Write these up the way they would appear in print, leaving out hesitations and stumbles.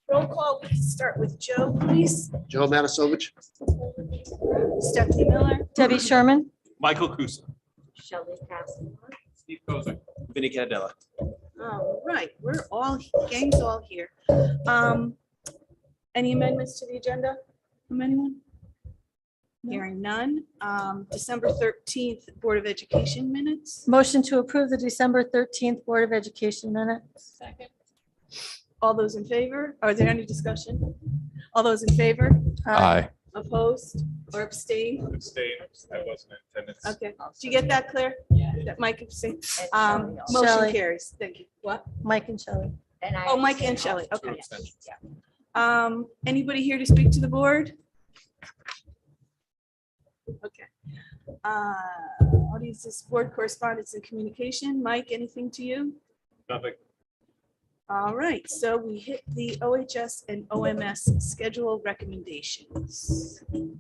Roll call, we can start with Joe, please. Joe Matasovich. Stephanie Miller. Debbie Sherman. Michael Kusa. Shelley Castle. Steve Kozak. Vinny Candela. All right, we're all, gang's all here. Any amendments to the agenda from anyone? Hearing none. December 13th, Board of Education minutes. Motion to approve the December 13th Board of Education minutes. Second. All those in favor? Are there any discussion? All those in favor? Aye. Opposed or abstained? Abstain. I wasn't in attendance. Okay, did you get that, Claire? That Mike abstained? Motion Shelley. carries. Thank you. What? Mike and Shelley. Oh, Mike and Shelley. Okay. abstentions. Anybody here to speak to the board? Okay. Audience's board correspondence and communication. Mike, anything to you? Nothing. All right, so we hit the OHS and OMS schedule recommendations. Do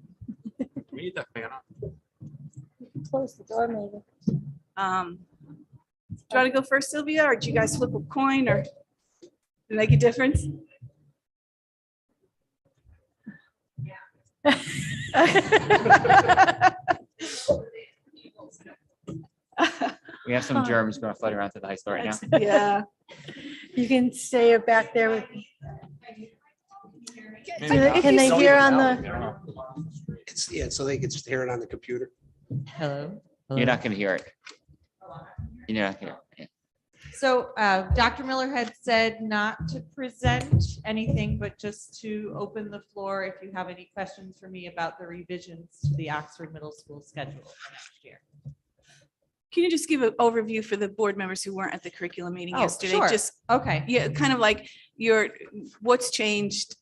we need that fan on? Close the door, maybe. Do you want to go first, Sylvia, or do you guys flip a coin or make a difference? We have some germs going to float around to the high school right now. Yeah. You can stay back there with. Maybe. Can they hear on the, It's, yeah, so they can just hear it on the computer. Hello. You're not going to hear it. You're not going to. So Dr. Miller had said not to present anything, but just to open the floor if you have any questions for me about the revisions to the Oxford Middle School schedule for next year. Can you just give an overview for the board members who weren't at the curriculum meeting Oh, yesterday? sure. Just, Okay. yeah, kind of like what's changed,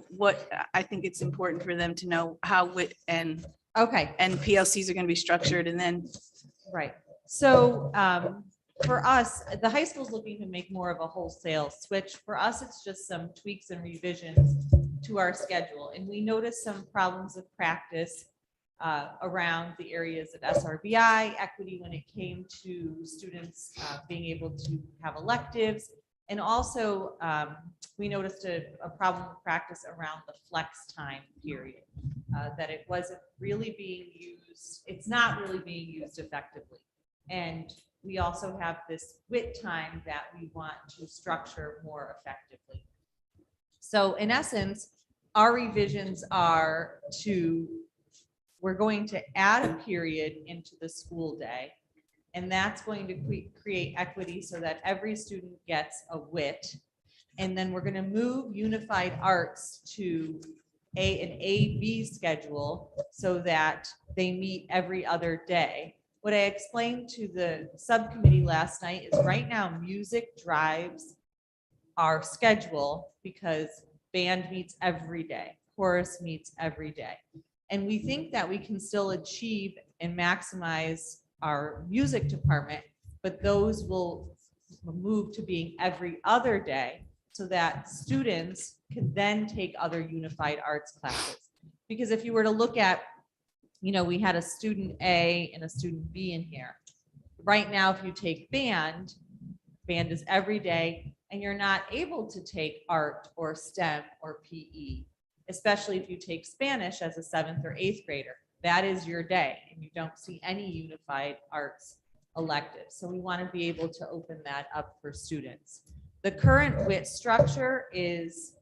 what I think it's important for them to know how WIT and Okay. PLCs are going to be structured, and then Right. So for us, the high school is looking to make more of a wholesale switch. For us, it's just some tweaks and revisions to our schedule. And we noticed some problems of practice around the areas of SRBI, equity when it came to students being able to have electives. And also, we noticed a problem of practice around the flex time period, that it wasn't really being used. It's not really being used effectively. And we also have this WIT time that we want to structure more effectively. So in essence, our revisions are we're going to add a period into the school day, and that's going to create equity so that every student gets a WIT. And then we're going to move unified arts to an A-B schedule so that they meet every other day. What I explained to the subcommittee last night is right now music drives our schedule because band meets every day, chorus meets every day. And we think that we can still achieve and maximize our music department, but those will move to being every other day so that students can then take other unified arts classes. Because if you were to look at, we had a student A and a student B in here. Right now, if you take band is every day, and you're not able to take art or STEM or PE, especially if you take Spanish as a 7th or 8th grader. That is your day, and you don't see any unified arts electives. So we want to be able to open that up for students. The current WIT structure is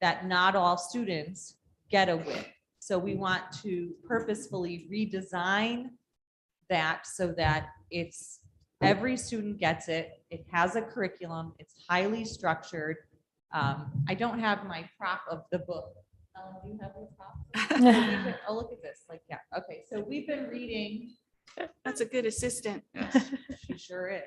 that not all students get a WIT. So we want to purposefully redesign that so that every student gets it. It has a curriculum. It's highly structured. I don't have my prop of the book. Do you have your prop? Oh, look at this. Yeah. Okay. So we've been reading. that's a good assistant. She sure is.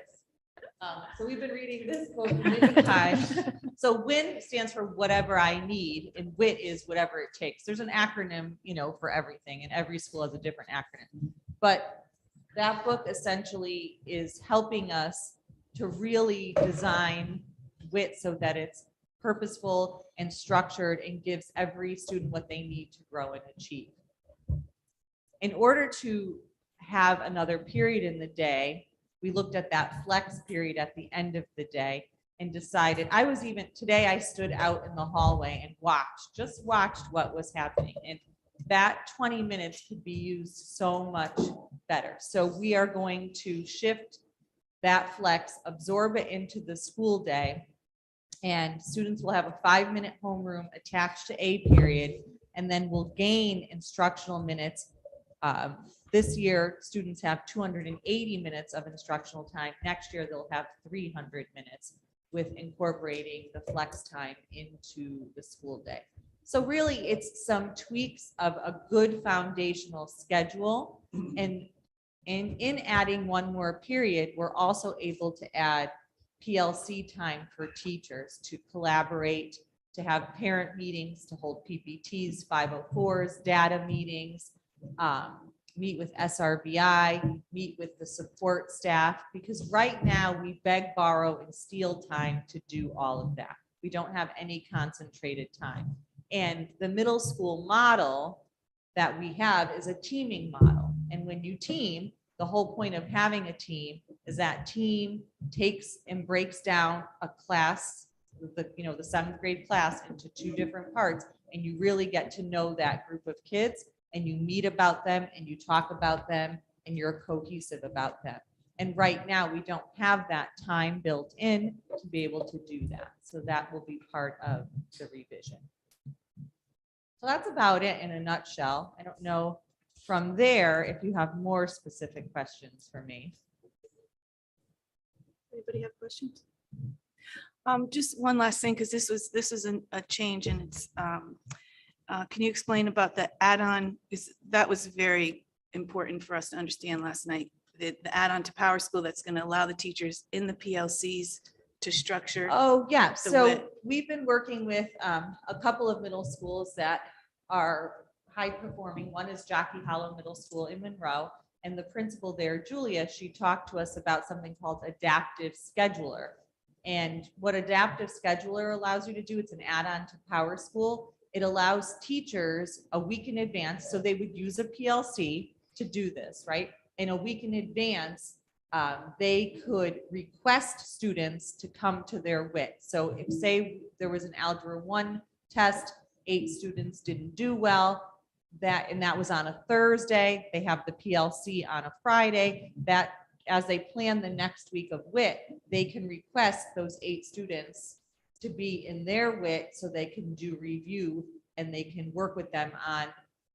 So we've been reading this book many times. So WIN stands for whatever I need, and WIT is whatever it takes. There's an acronym, for everything, and every school has a different acronym. But that book essentially is helping us to really design WIT so that it's purposeful and structured and gives every student what they need to grow and achieve. In order to have another period in the day, we looked at that flex period at the end of the day. and decided, I was even, today I stood out in the hallway and just watched what was happening. And that 20 minutes could be used so much better. So we are going to shift that flex, absorb it into the school day. And students will have a 5-minute homeroom attached to a period, and then will gain instructional minutes. This year, students have 280 minutes of instructional time. Next year, they'll have 300 minutes with incorporating the flex time into the school day. So really, it's some tweaks of a good foundational schedule. And in adding one more period, we're also able to add PLC time for teachers to collaborate, to have parent meetings, to hold PPTs, 504s, data meetings, meet with SRBI, meet with the support staff, because right now we beg, borrow, and steal time to do all of that. We don't have any concentrated time. And the middle school model that we have is a teaming model. And when you team, the whole point of having a team is that team takes and breaks down a class, the 7th grade class, into 2 different parts, and you really get to know that group of kids, and you meet about them, and you talk about them, and you're cohesive about them. And right now, we don't have that time built in to be able to do that. So that will be part of the revision. So that's about it in a nutshell. I don't know from there if you have more specific questions for me. Anybody have questions? Just one last thing, because this was a change, and it's, can you explain about the add-on? That was very important for us to understand last night. The add-on to Power School that's going to allow the teachers in the PLCs to structure. Oh, yeah. The So WIT. we've been working with a couple of middle schools that are high performing. One is Jockey Hollow Middle School in Monroe. And the principal there, Julia, she talked to us about something called Adaptive Scheduler. And what Adaptive Scheduler allows you to do, it's an add-on to Power School. It allows teachers a week in advance, so they would use a PLC to do this, right? In a week in advance, they could request students to come to their WIT. So if, say, there was an Algebra 1 test, 8 students didn't do well, and that was on a Thursday, they have the PLC on a Friday, that as they plan the next week of WIT, they can request those 8 students to be in their WIT so they can do review, and they can work with them on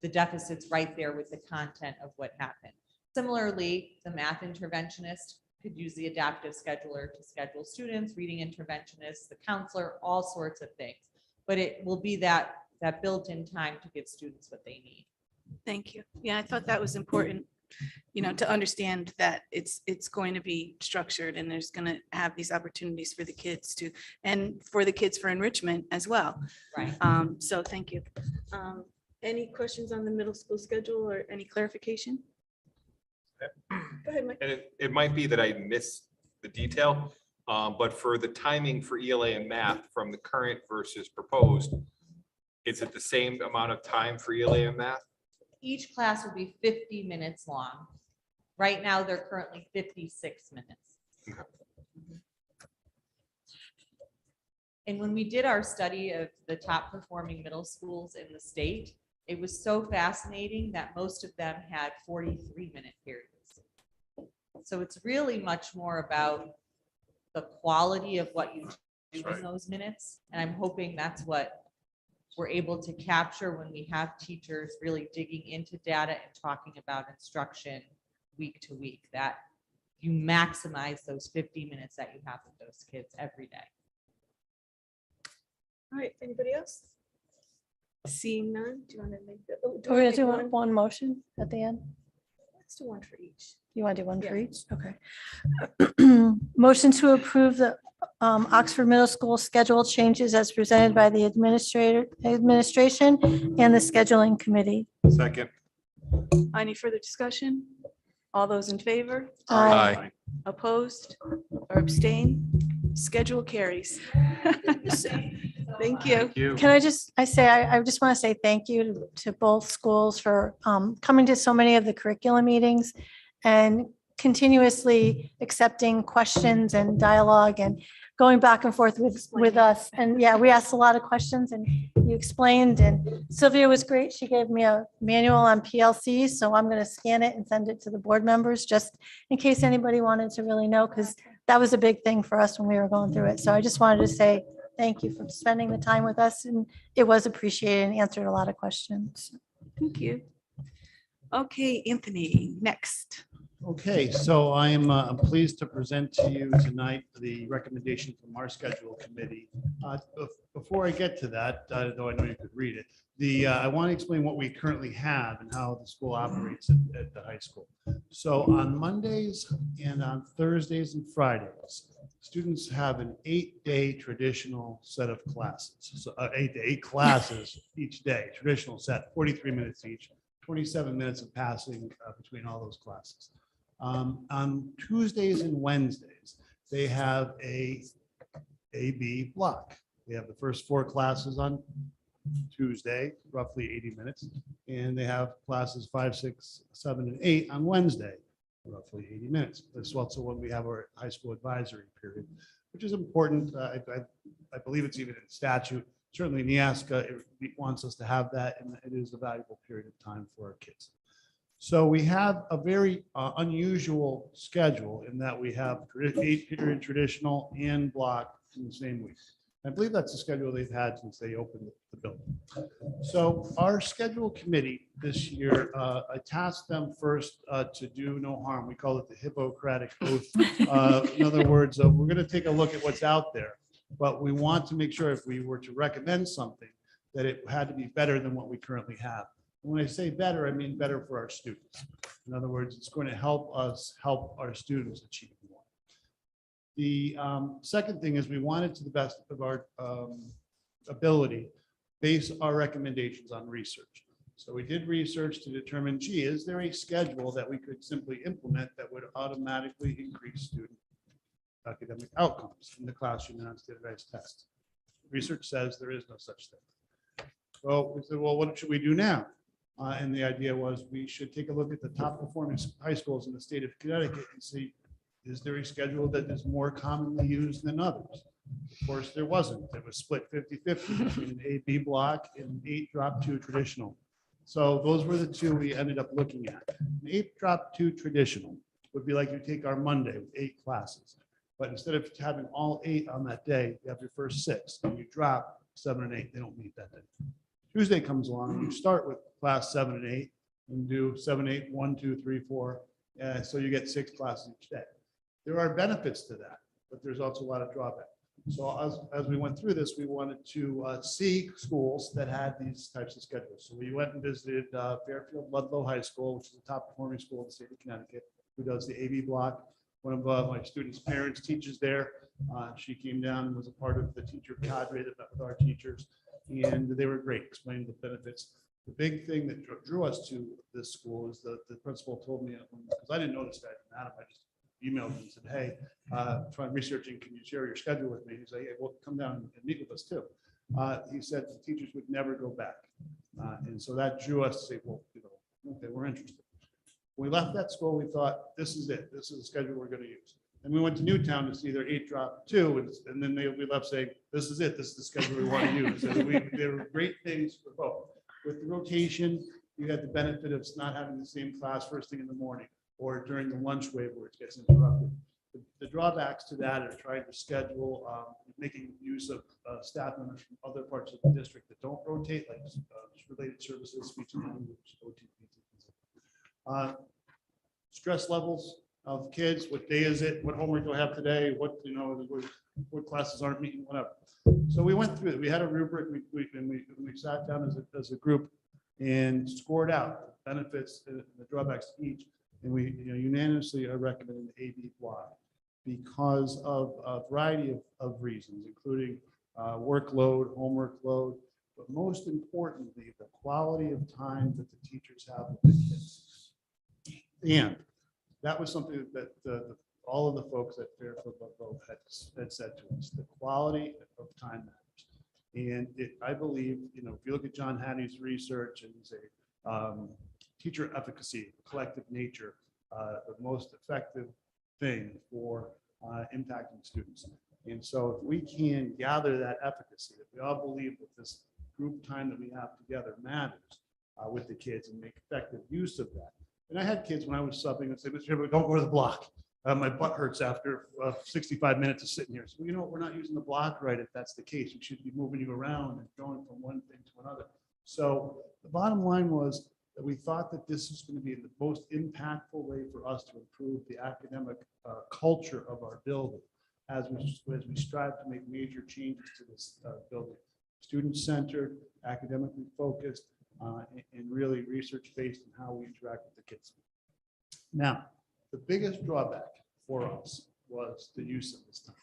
the deficits right there with the content of what happened. Similarly, the math interventionist could use the adaptive scheduler to schedule students, reading interventionists, the counselor, all sorts of things. But it will be that built-in time to give students what they need. Thank you. Yeah, I thought that was important, to understand that it's going to be structured, and there's going to have these opportunities for the kids and for the kids for enrichment as well. Right. So thank you. Any questions on the middle school schedule or any clarification? Go ahead, Mike. And it might be that I missed the detail, but for the timing for ELA and math from the current versus proposed, is it the same amount of time for ELA and math? Each class will be 50 minutes long. Right now, they're currently 56 minutes. Okay. And when we did our study of the top performing middle schools in the state, it was so fascinating that most of them had 43-minute periods. So it's really much more about the quality of what you do in those minutes. And I'm hoping that's what we're able to capture when we have teachers really digging into data and talking about instruction week to week, that you maximize those 50 minutes that you have with those kids every day. All right, anybody else? Seeing none, do you want to make the? Oh, We're gonna do one? one motion at the end. Let's do one for each. You want to do one for Yeah. each? Okay. Motion to approve the Oxford Middle School schedule changes as presented by the administration and the scheduling committee. Second. Any further discussion? All those in favor? Aye. Opposed or abstain? Schedule carries. Thank you. Can I just want to say thank you to both schools for coming to so many of the curriculum meetings and continuously accepting questions and dialogue and going back and forth with us. And yeah, we asked a lot of questions and you explained, and Sylvia was great. She gave me a manual on PLC, so I'm going to scan it and send it to the board members just in case anybody wanted to really know, because that was a big thing for us when we were going through it. So I just wanted to say thank you for spending the time with us, and it was appreciated and answered a lot of questions. Thank you. Okay, Anthony, next. Okay, so I am pleased to present to you tonight the recommendation from our schedule committee. Before I get to that, though I know you could read it, I want to explain what we currently have and how the school operates at the high school. So on Mondays and on Thursdays and Fridays, students have an 8-day traditional set of classes. So 8 classes each day, traditional set, 43 minutes each, 27 minutes of passing between all those classes. On Tuesdays and Wednesdays, they have a AB block. They have the first 4 classes on Tuesday, roughly 80 minutes, and they have classes 5, 6, 7, and 8 on Wednesday, roughly 80 minutes. That's also when we have our high school advisory period, which is important. I believe it's even in statute. Certainly NEASCA wants us to have that, and it is a valuable period of time for our kids. So we have a very unusual schedule in that we have 8-period traditional and block in the same week. I believe that's the schedule they've had since they opened the building. So our schedule committee this year, I tasked them first to do no harm. We call it the Hippocratic Oath. In other words, we're going to take a look at what's out there, but we want to make sure if we were to recommend something, that it had to be better than what we currently have. When I say better, I mean better for our students. In other words, it's going to help us help our students achieve more. The second thing is we wanted, to the best of our ability, base our recommendations on research. So we did research to determine, gee, is there a schedule that we could simply implement that would automatically increase student academic outcomes in the classroom and on standardized tests? Research says there is no such thing. So we said, well, what should we do now? And the idea was we should take a look at the top performing high schools in the state of Connecticut and see, is there a schedule that is more commonly used than others? Of course, there wasn't. It was split 50-50 between an AB block and 8 drop 2 traditional. So those were the 2 we ended up looking at. An 8 drop 2 traditional would be like you take our Monday with 8 classes. But instead of having all 8 on that day, you have your first 6 and you drop 7 and 8. They don't meet that day. Tuesday comes along and you start with class 7 and 8 and do 7, 8, 1, 2, 3, 4. So you get 6 classes each day. There are benefits to that, but there's also a lot of drawback. So as we went through this, we wanted to see schools that had these types of schedules. So we went and visited Fairfield Ludlow High School, which is the top performing school in the state of Connecticut, who does the AB block. One of my students' parents teaches there. She came down and was a part of the teacher cadre that met with our teachers, and they were great, explaining the benefits. The big thing that drew us to this school is that the principal told me, because I didn't notice that, Adam, I just emailed him and said, hey, trying researching, can you share your schedule with me? He's like, hey, well, come down and meet with us too. He said the teachers would never go back. And so that drew us to say, well, okay, we're interested. When we left that school, we thought, this is it. This is the schedule we're going to use. And we went to Newtown to see their 8 drop 2, and then we left saying, this is it. This is the schedule we want to use. And there were great things for both. With the rotation, you had the benefit of not having the same class first thing in the morning or during the lunch wave where it gets interrupted. The drawbacks to that are trying to schedule, making use of staff members from other parts of the district that don't rotate, like related services, speech and language, OT. Stress levels of kids, what day is it, what homework do I have today, what classes aren't meeting, whatever. So we went through it. We had a rubric, we sat down as a group and scored out the benefits and the drawbacks to each. And we unanimously are recommending the AB block because of a variety of reasons, including workload, homework load, but most importantly, the quality of time that the teachers have with the kids. And that was something that all of the folks at Fairfield Ludlow had said to us. The quality of time matters. And I believe, if you look at John Hattie's research and say teacher efficacy, collective nature, the most effective thing for impacting students. And so if we can gather that efficacy, if we all believe that this group time that we have together matters with the kids and make effective use of that. And I had kids when I was subbing and say, Mr. Hibbert, don't go to the block. My butt hurts after 65 minutes of sitting here. So, you know, we're not using the block right if that's the case. We should be moving you around and going from one thing to another. So the bottom line was that we thought that this is going to be the most impactful way for us to improve the academic culture of our building as we strive to make major changes to this building. Student-centered, academically focused, and really research-based in how we interact with the kids. Now, the biggest drawback for us was the use of this time.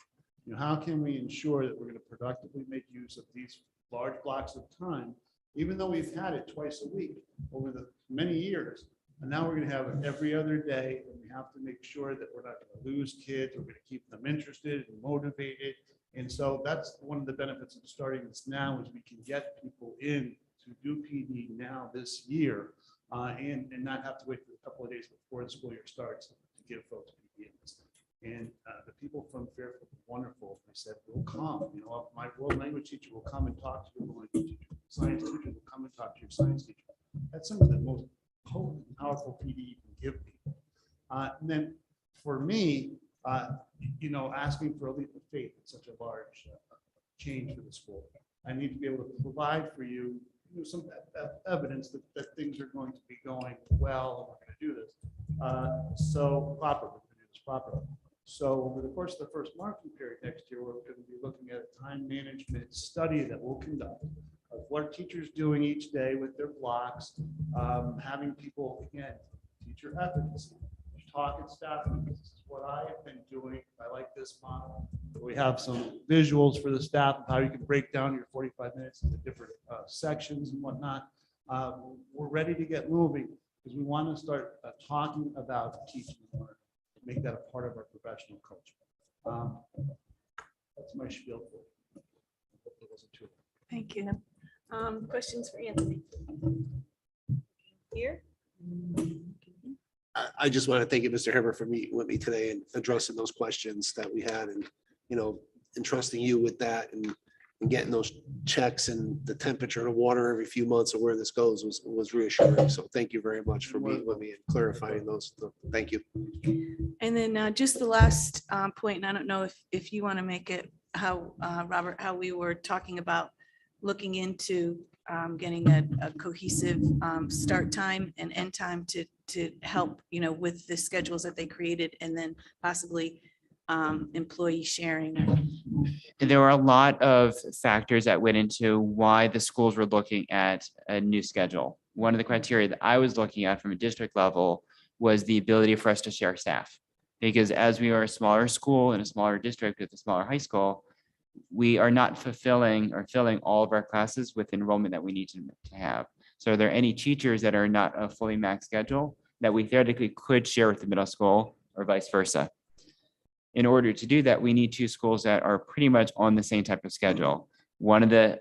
You know, how can we ensure that we're going to productively make use of these large blocks of time, even though we've had it twice a week over the many years, and now we're going to have it every other day, and we have to make sure that we're not going to lose kids, we're going to keep them interested and motivated. And so that's one of the benefits of starting this now is we can get people in to do PD now this year and not have to wait for a couple of days before the school year starts to give folks PD. And the people from Fairfield were wonderful. They said, we'll come, you know, my world language teacher will come and talk to your world language teacher. Science teacher will come and talk to your science teacher. That's some of the most potent, powerful PD you can give people. And then for me, you know, asking for a leap of faith is such a large change for the school. I need to be able to provide for you, some evidence that things are going to be going well, and we're going to do this so properly. We're going to do this properly. So over the course of the first marking period next year, we're going to be looking at a time management study that we'll conduct of what teachers doing each day with their blocks, having people, again, teacher efficacy, talk and staff. This is what I have been doing. I like this model. We have some visuals for the staff of how you can break down your 45 minutes into different sections and whatnot. We're ready to get moving because we want to start talking about teaching and learning, make that a part of our professional culture. That's my spiel for you. I hope there wasn't too long. Thank you. Questions for Anthony? Here? I just want to thank you, Mr. Hibbert, for meeting with me today and addressing those questions that we had and, you know, entrusting you with that and getting those checks and the temperature of the water every few months of where this goes was reassuring. So thank you very much for meeting with me and clarifying those. Thank you. And then just the last point, and I don't know if you want to make it how, Robert, how we were talking about looking into getting a cohesive start time and end time to help, you know, with the schedules that they created and then possibly employee sharing. There were a lot of factors that went into why the schools were looking at a new schedule. One of the criteria that I was looking at from a district level was the ability for us to share staff. Because as we are a smaller school in a smaller district with a smaller high school, we are not fulfilling or filling all of our classes with enrollment that we need to have. So are there any teachers that are not a fully max schedule that we theoretically could share with the middle school or vice versa? In order to do that, we need two schools that are pretty much on the same type of schedule. One of the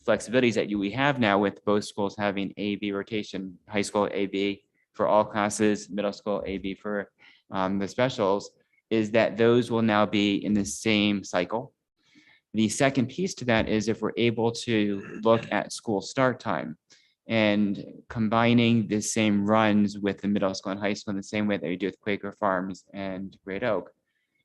flexibilities that we have now with both schools having A/B rotation, high school A/B for all classes, middle school A/B for the specials, is that those will now be in the same cycle. The second piece to that is if we're able to look at school start time and combining the same runs with the middle school and high school in the same way that we do with Quaker Farms and Great Oak.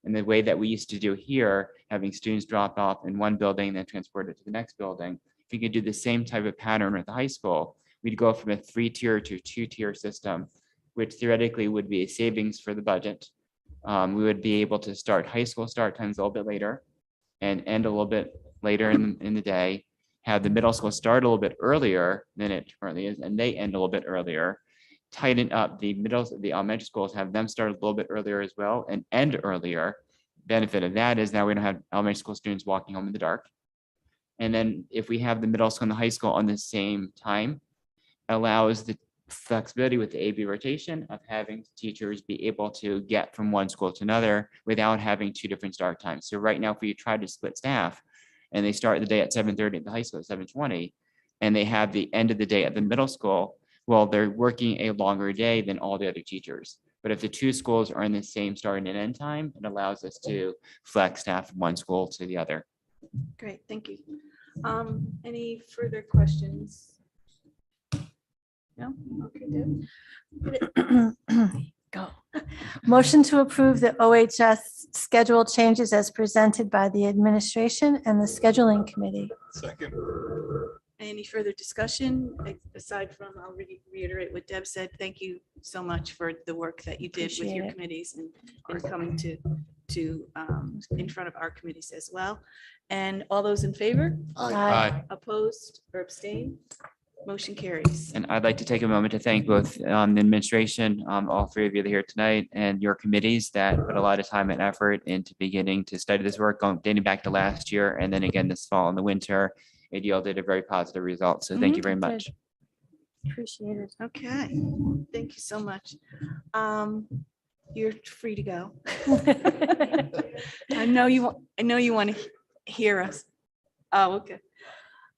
And the way that we used to do here, having students drop off in one building, then transported to the next building. If we could do the same type of pattern with the high school, we'd go from a 3-tier to 2-tier system, which theoretically would be a savings for the budget. We would be able to start high school start times a little bit later and end a little bit later in the day, have the middle school start a little bit earlier than it currently is, and they end a little bit earlier. Tighten up the elementary schools, have them start a little bit earlier as well and end earlier. Benefit of that is now we don't have elementary school students walking home in the dark. And then if we have the middle school and the high school on the same time, allows the flexibility with the A/B rotation of having teachers be able to get from one school to another without having two different start times. So right now, if we try to split staff and they start the day at 7:30 at the high school at 7:20, and they have the end of the day at the middle school, well, they're working a longer day than all the other teachers. But if the two schools are in the same start and end time, it allows us to flex staff from one school to the other. Great, thank you. Any further questions? No? Okay, Deb. Go. Motion to approve the OHS schedule changes as presented by the administration and the scheduling committee. Second. Any further discussion aside from, I'll reiterate what Deb said. Thank you so much for the work that you did with Appreciate your it. committees and coming to in front of our committees as well. And all those in favor, Aye. opposed or abstained? Motion carries. And I'd like to take a moment to thank both the administration, all three of you that are here tonight, and your committees that put a lot of time and effort into beginning to study this work, dating back to last year, and then again this fall and the winter. It yielded a very positive result. So thank you very Good. much. Appreciate it. Okay, thank you so much. You're free to go. I know you want to hear us. Oh, okay.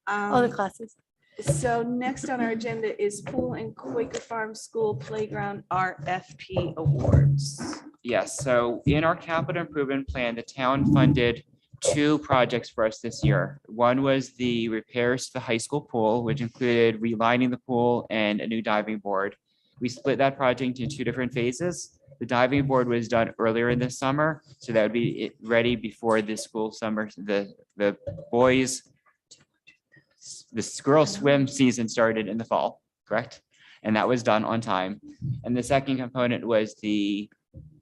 All the classes. So next on our agenda is Pool and Quaker Farm School Playground RFP Awards. Yes, so in our capital improvement plan, the town funded two projects for us this year. One was the repairs to the high school pool, which included relining the pool and a new diving board. We split that project into two different phases. The diving board was done earlier in the summer, so that would be ready before the school summer, the boys. The girls swim season started in the fall, correct? And that was done on time. And the second component was the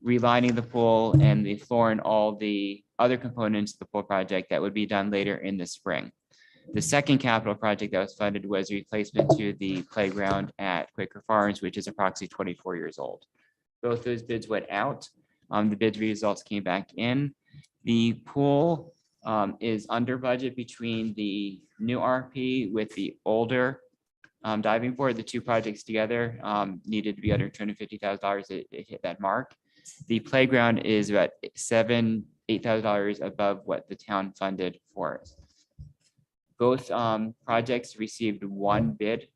relining the pool and the floor and all the other components of the pool project that would be done later in the spring. The second capital project that was funded was replacement to the playground at Quaker Farms, which is approximately 24 years old. Both those bids went out. The bid results came back in. The pool is under budget between the new RP with the older diving board. The two projects together needed to be under $250,000. It hit that mark. The playground is about $8,000 above what the town funded for it. Both projects received one bid.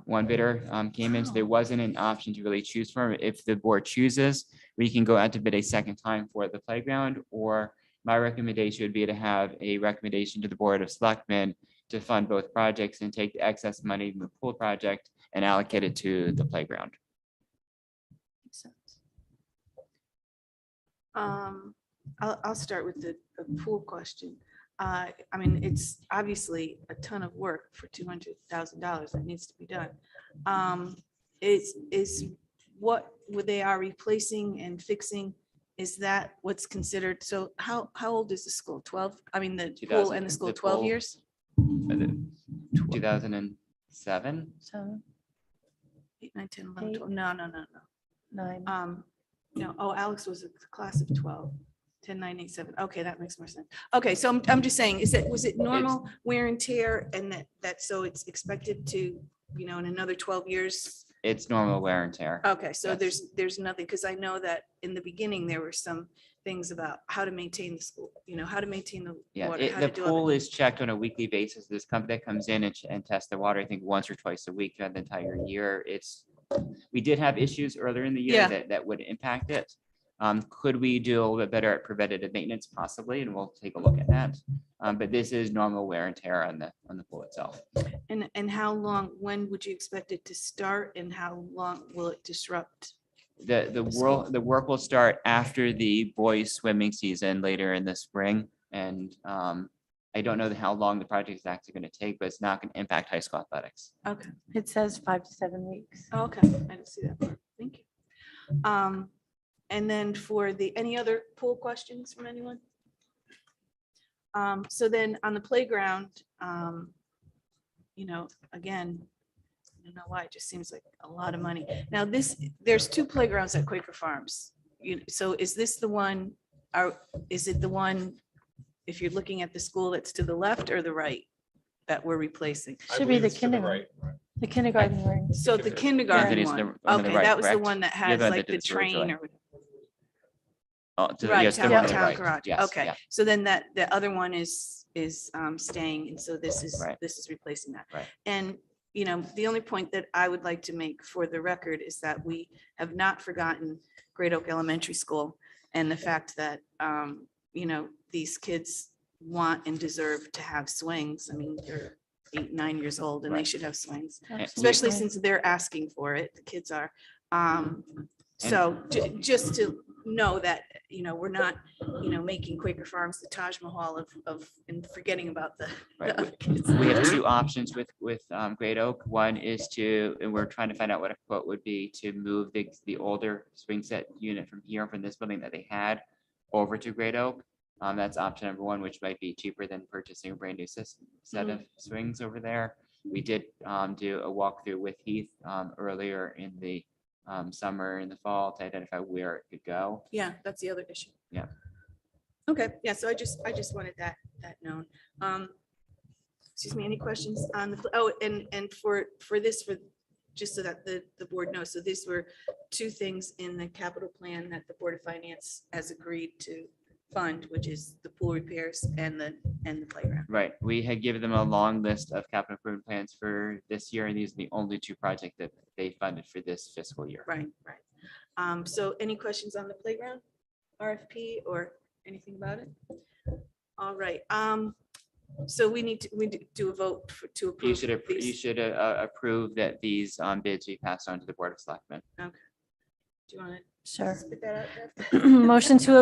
One bidder came in, so there wasn't an option to really choose from. If the board chooses, we can go out to bid a second time for the playground, or my recommendation would be to have a recommendation to the Board of Selectmen to fund both projects and take the excess money from the pool project and allocate it to the playground. I'll start with the pool question. I mean, it's obviously a ton of work for $200,000 that needs to be done. Is what they are replacing and fixing, is that what's considered? So how old is the school? 12? I mean, the pool and the school, 12 years? 2007. So 8, 9, 10, 11, 12. No. 9. No, oh, Alex was a class of 12. 10, 9, 8, 7. Okay, that makes more sense. Okay, so I'm just saying, was it normal wear and tear, and that so it's expected to, in another 12 years? It's normal wear and tear. Okay, so Yes. there's nothing, because I know that in the beginning, there were some things about how to maintain the school, how to maintain the Yeah, water. how the to do pool other- is checked on a weekly basis. This company that comes in and tests the water, I think once or twice a week throughout the entire year. We did have issues earlier in the year Yeah. that would impact it. Could we do a little bit better at preventative maintenance? Possibly, and we'll take a look at that. But this is normal wear and tear on the pool itself. And how long, when would you expect it to start, and how long will it disrupt? The work will start after the boys swimming season later in the spring. And I don't know how long the project is actually going to take, but it's not going to impact high school athletics. Okay, It says 5 to 7 weeks. okay, I didn't see that part. Thank you. And then for any other pool questions from anyone? So then on the playground, again, I don't know why, it just seems like a lot of money. Now there's two playgrounds at Quaker Farms. So is this the one, is it the one, if you're looking at the school that's to the left or the right that we're replacing? I Should be believe the it's to kindergarten. right. The kindergarten ring. So the Yeah, kindergarten it's one, the one on the okay, right, that was the correct? one that You're has the one like that the did the original. train or. Oh, Right, yes, the town one on the town right. garage. Yes, Okay, yeah. so then the other one is staying, and so this is Right. replacing that. Right. And the only point that I would like to make for the record is that we have not forgotten Great Oak Elementary School and the fact that, these kids want and deserve to have swings. I mean, they're 8, 9 years old and they Right. should have swings, Absolutely. especially since they're asking for it. The kids are. So just to know that, we're not, making Quaker Farms the Taj Mahal and forgetting about the Right. other kids. We have two options with Great Oak. One is and we're trying to find out what a quote would be to move the older swing set unit from here, from this building that they had, over to Great Oak. That's option number one, which might be cheaper than purchasing a brand new set of swings over there. We did do a walkthrough with Heath earlier in the summer and the fall to identify where it could go. Yeah, that's the other issue. Yeah. Okay, yeah, so I just wanted that known. Excuse me, any questions on and for this, just so that the board knows, so these were two things in the capital plan that the Board of Finance has agreed to fund, which is the pool repairs and the playground. Right. We had given them a long list of capital improvement plans for this year, and these are the only two projects that they funded for this fiscal year. Right. So any questions on the playground RFP or anything about it? All right, so we do a vote to approve. You should approve that these bids be passed on to the Board of Selectmen. Do you want to Sure. spit that out, Deb? Motion to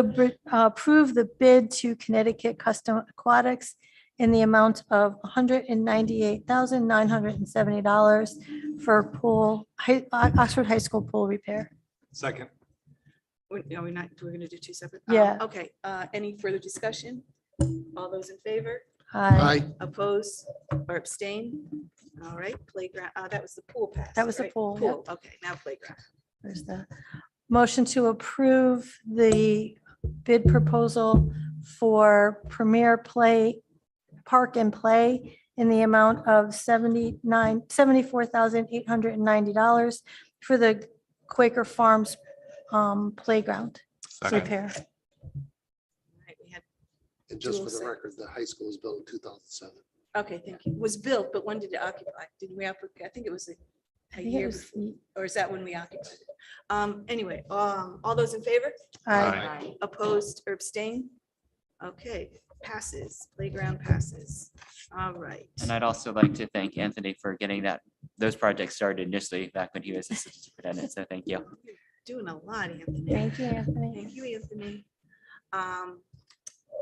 approve the bid to Connecticut Custom Aquatics in the amount of $198,970 for Oxford High School pool repair. Second. We're going to do two separate. Yeah. Okay, any further discussion? All those in favor, Aye. oppose, or abstain? All right, playground, that was the pool pass. That was the right? pool, yep. Okay, now playground. There's the motion to approve the bid proposal for Premier Park and Play in the amount of $74,890 for the Quaker Farms playground repair. All right, we had, And just for the 207. record, the high school was built in 2007. okay, thank you. Was built, but when did it occupy? Did we, I think it was I a think it year was- before, or is that when we occupied it? Anyway, all those in favor? Aye. Opposed or abstain? Okay, passes, playground passes. All right. And I'd also like to thank Anthony for getting those projects started initially back when he was assistant superintendent. So thank you. Doing a lot, Anthony. Thank you, Anthony. Thank you, Anthony.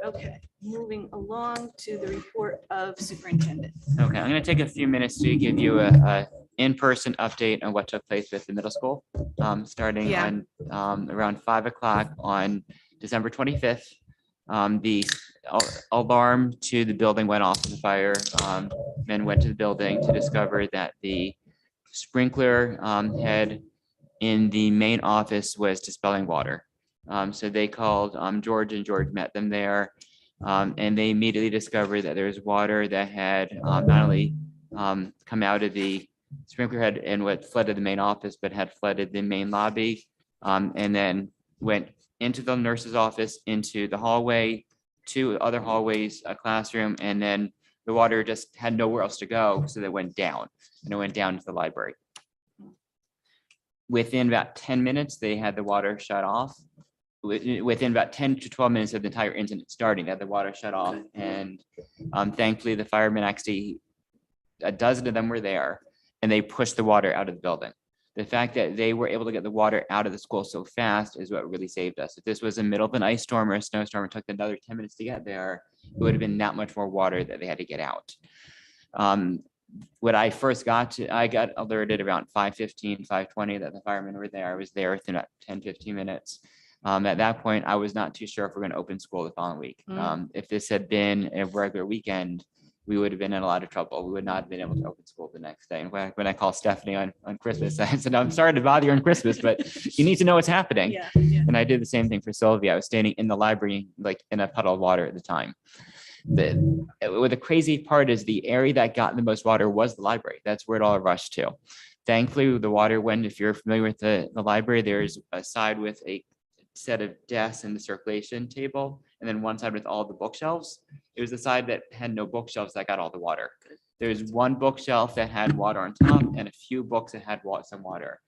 Okay, moving along to the report of superintendent. Okay, I'm going to take a few minutes to give you a in-person update on what took place with the middle school, starting Yeah. on around 5 o'clock on December 25th. The alarm to the building went off of the fire. Men went to the building to discover that the sprinkler head in the main office was dispelling water. So they called George, and George met them there. And they immediately discovered that there was water that had not only come out of the sprinkler head and what flooded the main office, but had flooded the main lobby. And then went into the nurse's office, into the hallway, two other hallways, a classroom, and then the water just had nowhere else to go. So that went down, and it went down to the library. Within about 10 minutes, they had the water shut off. Within about 10 to 12 minutes of the entire incident starting, they had the water shut off. And thankfully, the firemen, actually, a dozen of them were there, and they pushed the water out of the building. The fact that they were able to get the water out of the school so fast is what really saved us. If this was in the middle of an ice storm or a snowstorm, it took another 10 minutes to get there, it would have been that much more water that they had to get out. When I first I got alerted around 5:15, 5:20 that the firemen were there. I was there within about 10, 15 minutes. At that point, I was not too sure if we're going to open school the following week. If this had been a regular weekend, we would have been in a lot of trouble. We would not have been able to open school the next day. And when I called Stephanie on Christmas, I said, I'm sorry to bother you on Christmas, but you need to know what's happening. Yeah. And I did the same thing for Sylvia. I was standing in the library, like in a puddle of water at the time. The crazy part is the area that got the most water was the library. That's where it all rushed to. Thankfully, the water went, if you're familiar with the library, there's a side with a set of desks and the circulation table, and then one side with all the bookshelves. It was the side that had no bookshelves that got all the water. There's one bookshelf that had water on top and a few books that had some water.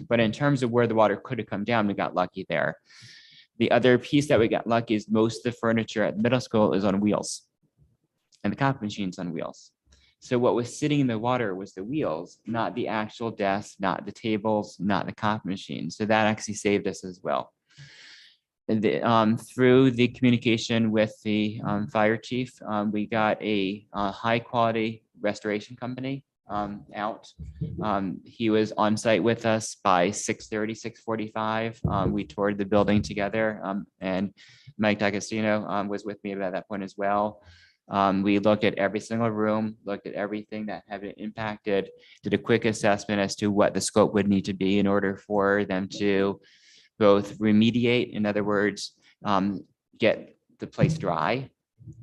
But in terms of where the water could have come down, we got lucky there. The other piece that we got lucky is most of the furniture at the middle school is on wheels and the copy machine's on wheels. So what was sitting in the water was the wheels, not the actual desk, not the tables, not the copy machine. So that actually saved us as well. Through the communication with the fire chief, we got a high quality restoration company out. He was on site with us by 6:30, 6:45. We toured the building together, and Mike D'Agostino was with me at that point as well. We looked at every single room, looked at everything that had been impacted, did a quick assessment as to what the scope would need to be in order for them to both remediate, in other words, get the place dry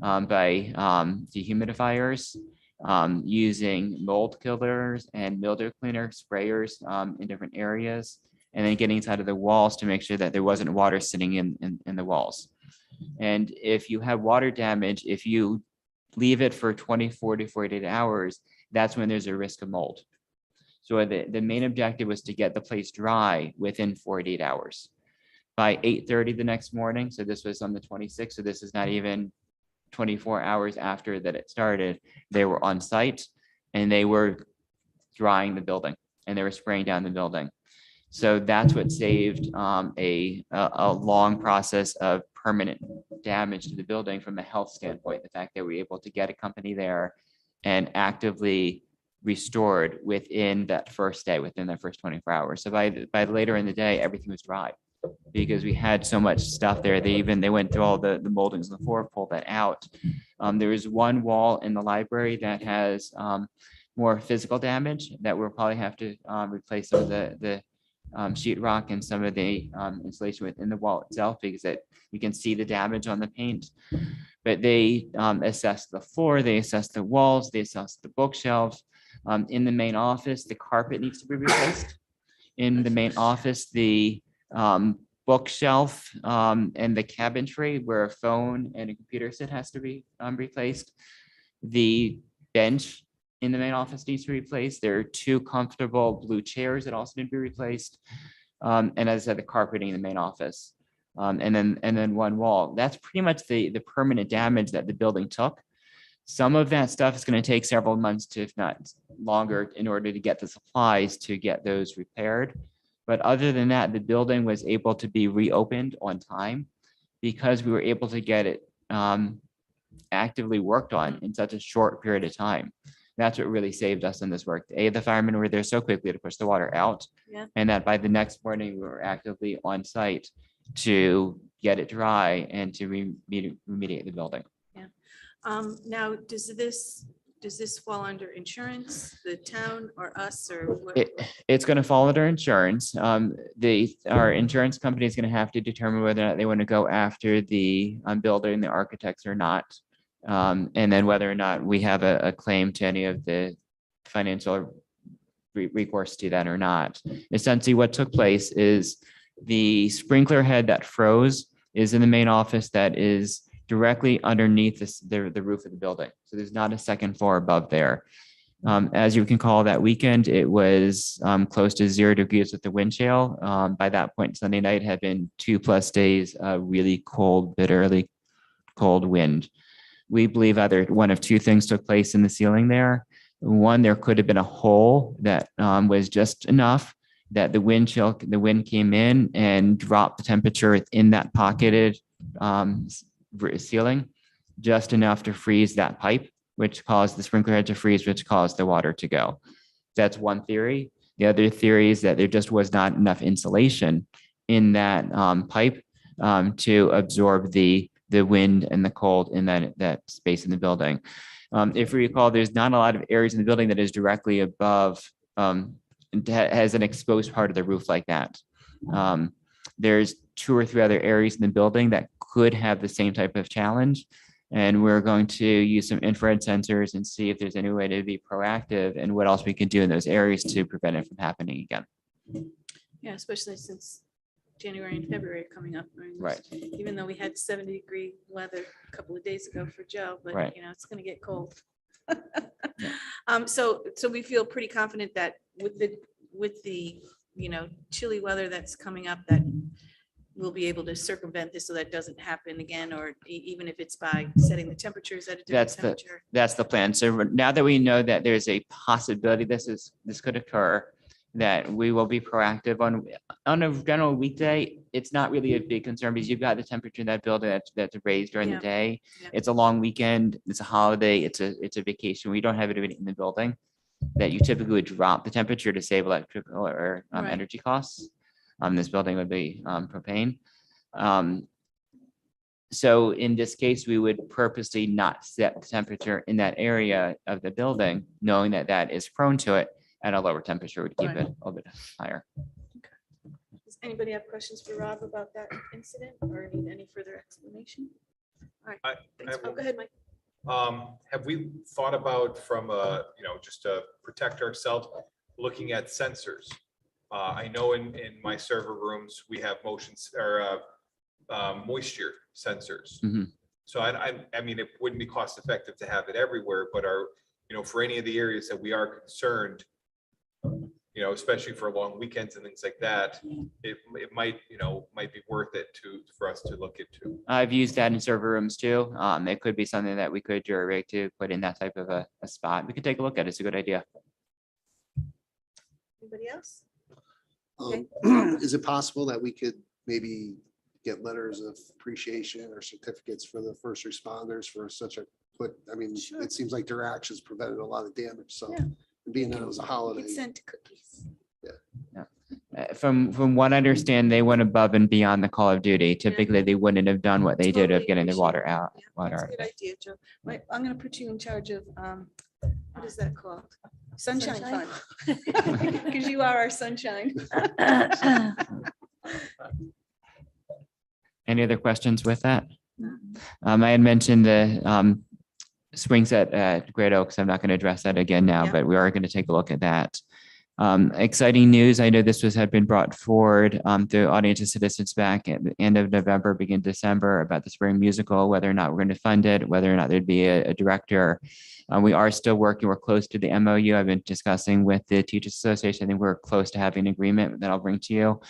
by dehumidifiers, using mold killers and mildew cleaner sprayers in different areas, and then getting inside of the walls to make sure that there wasn't water sitting in the walls. And if you have water damage, if you leave it for 24 to 48 hours, that's when there's a risk of mold. So the main objective was to get the place dry within 48 hours. By 8:30 the next morning, so this was on the 26th, so this is not even 24 hours after that it started, they were on site and they were drying the building and they were spraying down the building. So that's what saved a long process of permanent damage to the building from a health standpoint. The fact that we were able to get a company there and actively restored within that first day, within that first 24 hours. So by later in the day, everything was dry because we had so much stuff there. They went through all the moldings on the floor, pulled that out. There is one wall in the library that has more physical damage that we'll probably have to replace some of the sheetrock and some of the insulation within the wall itself, because you can see the damage on the paint. But they assessed the floor, they assessed the walls, they assessed the bookshelves. In the main office, the carpet needs to be replaced. In the main office, the bookshelf and the cabinetry where a phone and a computer sit has to be replaced. The bench in the main office needs to be replaced. There are 2 comfortable blue chairs that also need to be replaced. And as I said, the carpeting in the main office. And then one wall. That's pretty much the permanent damage that the building took. Some of that stuff is going to take several months to, if not longer, in order to get the supplies to get those repaired. But other than that, the building was able to be reopened on time because we were able to get it actively worked on in such a short period of time. That's what really saved us in this work. The firemen were there so quickly to push the water out. Yeah. And that by the next morning, we were actively on site to get it dry and to remediate the building. Now, does this fall under insurance, the town or us, or what? It's going to fall under insurance. Our insurance company is going to have to determine whether or not they want to go after the builder and the architects or not. And then whether or not we have a claim to any of the financial recourse to that or not. Essentially, what took place is the sprinkler head that froze is in the main office that is directly underneath the roof of the building. So there's not a second floor above there. As you can call that weekend, it was close to 0 degrees with the wind chill. By that point, Sunday night had been 2+ days of really cold, bitterly cold wind. We believe either one of 2 things took place in the ceiling there. One, there could have been a hole that was just enough that the wind came in and dropped the temperature within that pocketed ceiling, just enough to freeze that pipe, which caused the sprinkler head to freeze, which caused the water to go. That's one theory. The other theory is that there just was not enough insulation in that pipe to absorb the wind and the cold in that space in the building. If we recall, there's not a lot of areas in the building that is directly above, has an exposed part of the roof like that. There's 2 or 3 other areas in the building that could have the same type of challenge. And we're going to use some infrared sensors and see if there's any way to be proactive and what else we can do in those areas to prevent it from happening again. Yeah, especially since January and February are coming up. I mean, Right. Even though we had 70-degree weather a couple of days ago for Joe, but Right. it's going to get cold. So we feel pretty confident that with the, chilly weather that's coming up, that we'll be able to circumvent this so that doesn't happen again, or even if it's by setting the temperatures at a different That's temperature. That's the plan. So now that we know that there's a possibility this could occur, that we will be proactive on a general weekday. It's not really a big concern because you've got the temperature in that building that's raised during the Yeah. day. Yeah. It's a long weekend, it's a holiday, it's a vacation. We don't have it in the building that you typically would drop the temperature to save electrical or Right. energy costs. This building would be propane. So in this case, we would purposely not set the temperature in that area of the building, knowing that that is prone to it, at a lower temperature would keep Right. it a little bit higher. Does anybody have questions for Rob about that incident or need any further explanation? All right. I Thanks. have Oh, go ahead, Mike. Have we thought about from just to protect ourselves, looking at sensors? I know in my server rooms, we have motions or moisture sensors. Mhm. So I mean, it wouldn't be cost effective to have it everywhere, but for any of the areas that we are concerned, especially for long weekends and things like that, it might be worth it for us to look into. I've used that in server rooms too. It could be something that we could jury to put in that type of a spot. We could take a look at it. It's a good idea. Anybody else? Is it possible that we could maybe get letters of appreciation or certificates for the first responders for such a quick, Sure. it seems like their actions prevented a lot of damage, so Yeah. being that it was a holiday. Get sent cookies. From what I understand, they went above and beyond the call of duty. Typically, they wouldn't have done what they did of Totally getting the appreciate water it. out. Yeah, water That's a out of good it. idea, Joe. Wait, I'm gonna put you in charge of, what is that called? Sunshine Fund. Because you are our sunshine. Any other questions with that? I had mentioned the swing set at Great Oaks. I'm not going to address that again now, Yeah. but we are going to take a look at that. Exciting news. I know this had been brought forward through audience and citizens back at the end of November, begin December, about the spring musical, whether or not we're going to fund it, whether or not there'd be a director. We are still working. We're close to the MOU. I've been discussing with the Teachers Association. I think we're close to having an agreement that I'll bring to you.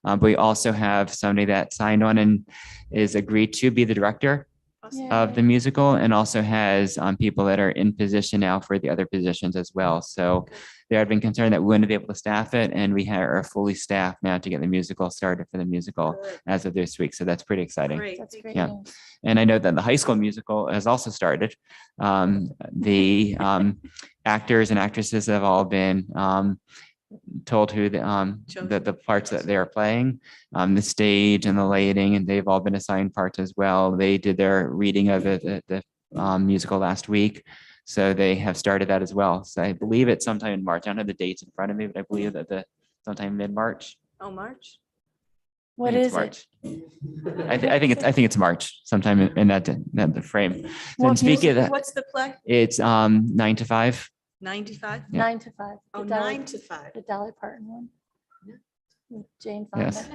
But we also have somebody that signed on and is agreed to be the director Awesome. of the musical, and also has people that are in position now for the other positions as well. So there had been concern that we wouldn't be able to staff it, and we are fully staffed now to get the musical started for the musical Good. as of this week. So that's pretty exciting. Great. That's Thank great. Yeah. news. And I know that the high school musical has also started. The actors and actresses have all been told who the parts that they are playing, the stage and the lighting, and they've all been assigned parts as well. They did their reading of it at the musical last week. So they have started that as well. So I believe it's sometime in March. I don't have the dates in front of me, but I believe that sometime mid-March. Oh, March? I What think it's is it? March. I think it's March, sometime in that frame. What And speaking of that, What's the play? it's 9 to 5. 95? Yeah. 9 to 5. Oh, the Dolly- 9 to 5. The Dolly Parton one. With Jane Yes.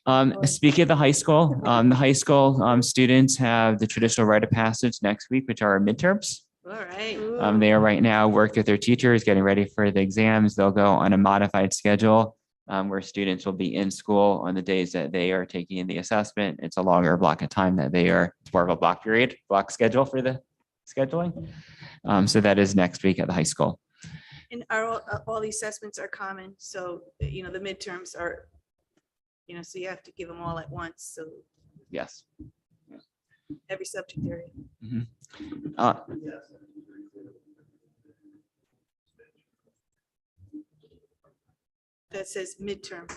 Fonda. Speaking of the high school, students have the traditional rite of passage next week, which are our midterms. All right. They are right now working with their teachers, getting ready for the exams. They'll go on a modified schedule where students will be in school on the days that they are taking the assessment. It's a longer block of time that it's more of a block schedule for the scheduling. So that is next week at the high school. And all the assessments are common, so, the midterms are, so you have to give them all at once, so Yes. every subject area. Uh, That says midterm.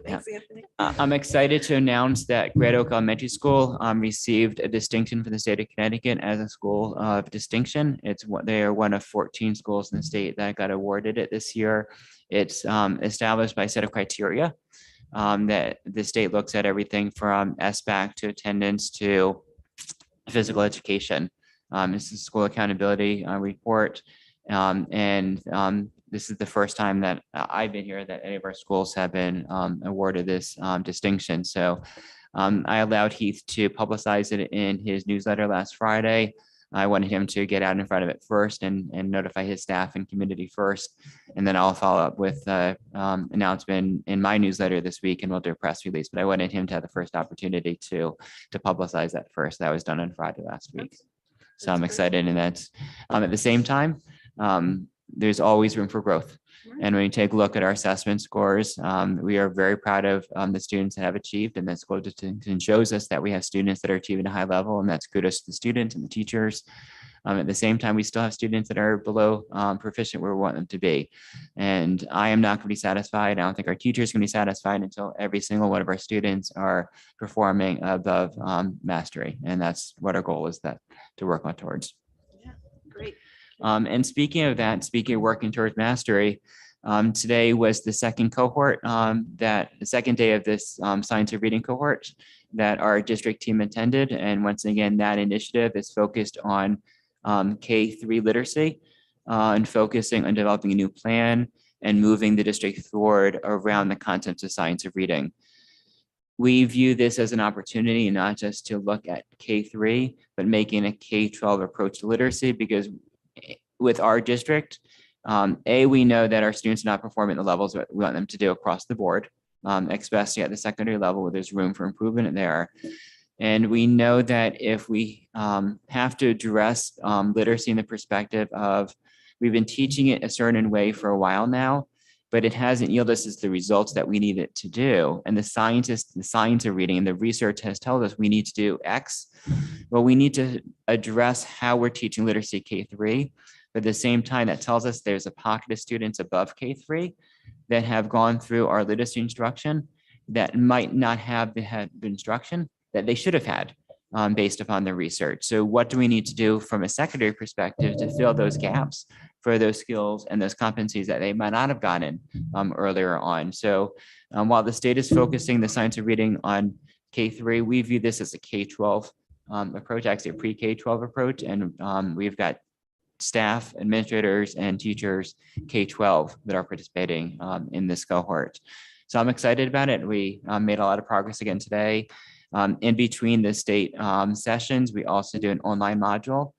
Thanks, Anthony. I'm excited to announce that Great Oak Elementary School received a distinction from the state of Connecticut as a school of distinction. They are one of 14 schools in the state that got awarded it this year. It's established by a set of criteria that the state looks at everything from SBAC to attendance to physical education. This is a school accountability report. This is the first time that I've been here that any of our schools have been awarded this distinction. So I allowed Heath to publicize it in his newsletter last Friday. I wanted him to get out in front of it first and notify his staff and community first. And then I'll follow up with announcement in my newsletter this week, and we'll do a press release. But I wanted him to have the first opportunity to publicize that first. That was done on Friday last week. So I'm That's excited, and that's at the same time, there's always room for growth. And when you take a look at our assessment scores, we are very proud of the students that have achieved, and that school distinction shows us that we have students that are achieving a high level, and that's kudos to the students and the teachers. At the same time, we still have students that are below proficient where we want them to be. And I am not going to be satisfied. I don't think our teachers can be satisfied until every single one of our students are performing above mastery. And that's what our goal is, that to work on towards. Yeah, great. And speaking of that, speaking of working towards mastery, today was the second cohort, the second day of this science of reading cohort that our district team attended. And once again, that initiative is focused on K-3 literacy and focusing on developing a new plan and moving the district forward around the concepts of science of reading. We view this as an opportunity not just to look at K-3, but making a K-12 approach to literacy, because with our district, we know that our students are not performing at the levels that we want them to do across the board, especially at the secondary level where there's room for improvement there. And we know that if we have to address literacy in the perspective of, we've been teaching it a certain way for a while now, but it hasn't yielded us the results that we need it to do. And the science of reading and the research has told us we need to do X. Well, we need to address how we're teaching literacy K-3. But at the same time, that tells us there's a pocket of students above K-3 that have gone through our literacy instruction that might not have the instruction that they should have had based upon the research. So what do we need to do from a secondary perspective to fill those gaps for those skills and those competencies that they might not have gotten earlier on? So while the state is focusing the science of reading on K-3, we view this as a K-12 approach, actually a pre-K-12 approach. And we've got staff, administrators, and teachers K-12 that are participating in this cohort. So I'm excited about it. We made a lot of progress again today. In between the state sessions, we also do an online module.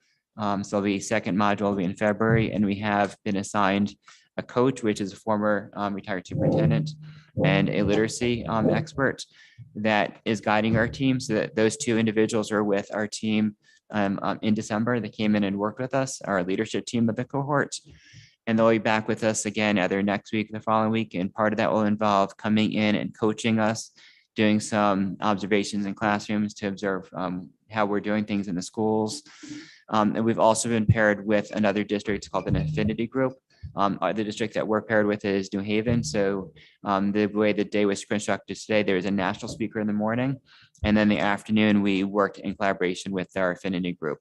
So the second module will be in February, and we have been assigned a coach, which is a former retired superintendent, and a literacy expert that is guiding our team, so that those two individuals are with our team in December. They came in and worked with us, our leadership team of the cohort, and they'll be back with us again either next week or the following week. And part of that will involve coming in and coaching us, doing some observations in classrooms to observe how we're doing things in the schools. And we've also been paired with another district called an affinity group. The district that we're paired with is New Haven. So the way the day was constructed today, there was a national speaker in the morning, and then the afternoon we worked in collaboration with our affinity group.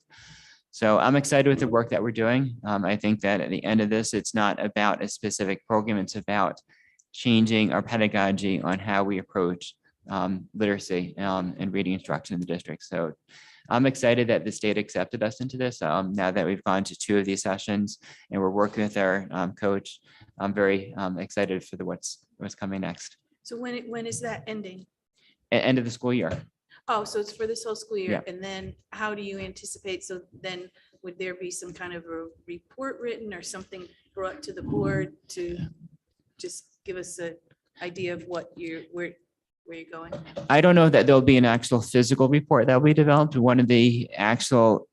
So I'm excited with the work that we're doing. I think that at the end of this, it's not about a specific program. It's about changing our pedagogy on how we approach literacy and reading instruction in the district. So I'm excited that the state accepted us into this now that we've gone to 2 of these sessions and we're working with our coach. I'm very excited for what's coming next. So when is that ending? End of the school year. Oh, so it's for this whole school year. Yeah. And then how do you anticipate? So then would there be some kind of a report written or something brought to the board to just give us an idea of what where you're going? I don't know that there'll be an actual physical report that will be developed. One of the actual